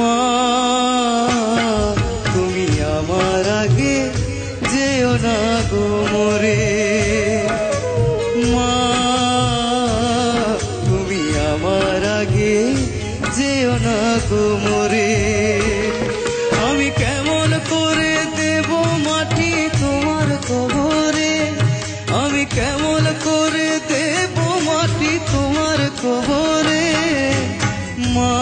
মা তুমি আমার আগে যেও না গো মোরে, মা তুমি আমার আগে যেও না গো মোরে। আমি কেমন করে দেব মাটি তোমার কবরে, আমি কেমন করে দেব মাটি তোমার কবরে। মা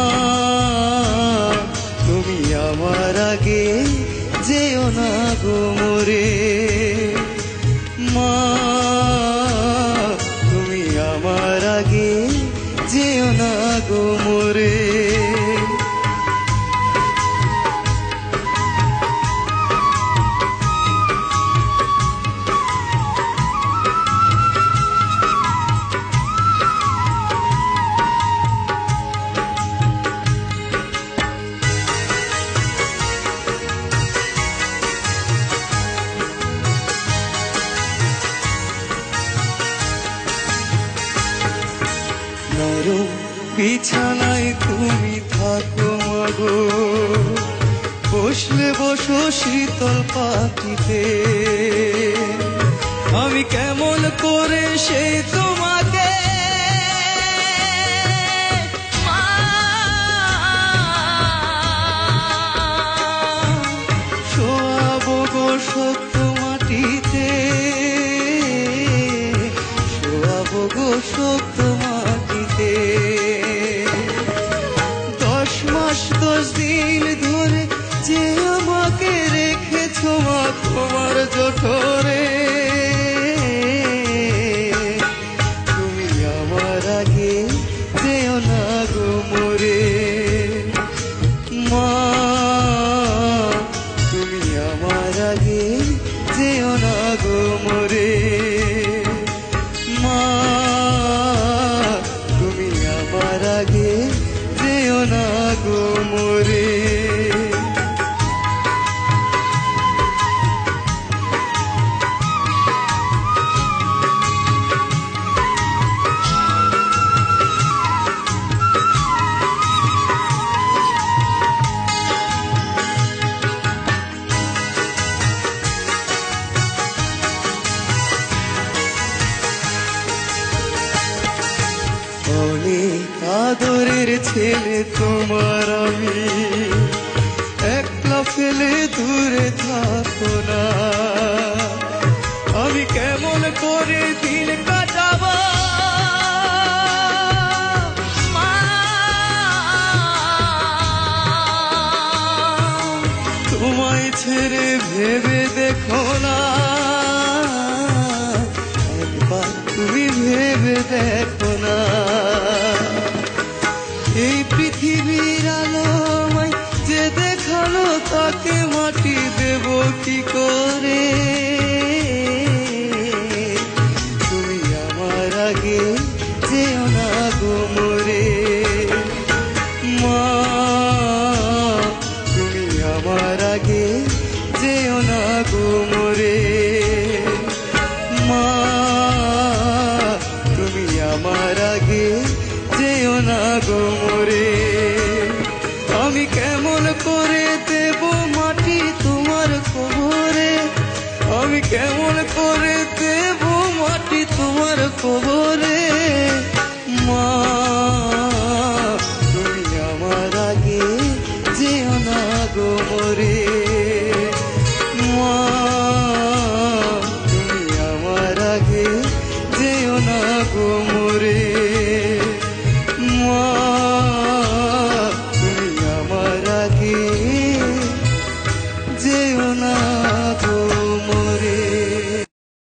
তুমি আমার আগে যেও না গো মোরে, মা তুমি আমার আগে যেও না গো মোরে। নরম বিছানায় তুমি থাকো মাগো, বসলে বসো শীতল পাখিতে। আমি কেমন করে সে তোমাকে শোয়াবো গো শক্ত মাটিতে, শোয়াবো গো শক্ত মাটিতে। 10 মাস 10 দিন ধরে যে আমাকে রেখেছো মা তোমার জঠরে, তুমি আমার আগে যেও না গো মোরে, মা তুমি আমার আগে যেও না গো মোরে, মা তুমি আমার আগে যেও না গো মোরে। অনেক আদরের ছেলে তোমার আমি, একলা ফেলে দূরে থাকো না। আমি কেমন করে দিন কাটাবো মা, তোমায় ছেড়ে ভেবে দেখো না, একবার তুমি ভেবে দেখো না। এই পৃথিবীর আলোয় যে দেখালো তাকে মাটি দেব কি করে, তুমি আমার আগে যেও না গো মোরে, মা তুমি আমার আগে যেও না গো মোরে, মা তুমি আমার আগে যেও না গো মোরে। আমি কেমন করে দেব মাটি তোমার কবরে, আমি কেমন করে দেব মাটি তোমার কবরে, মা তুমি আমার আগে যেও না গো মোরে, মা তুমি আমার আগে যেও না গো মোরে।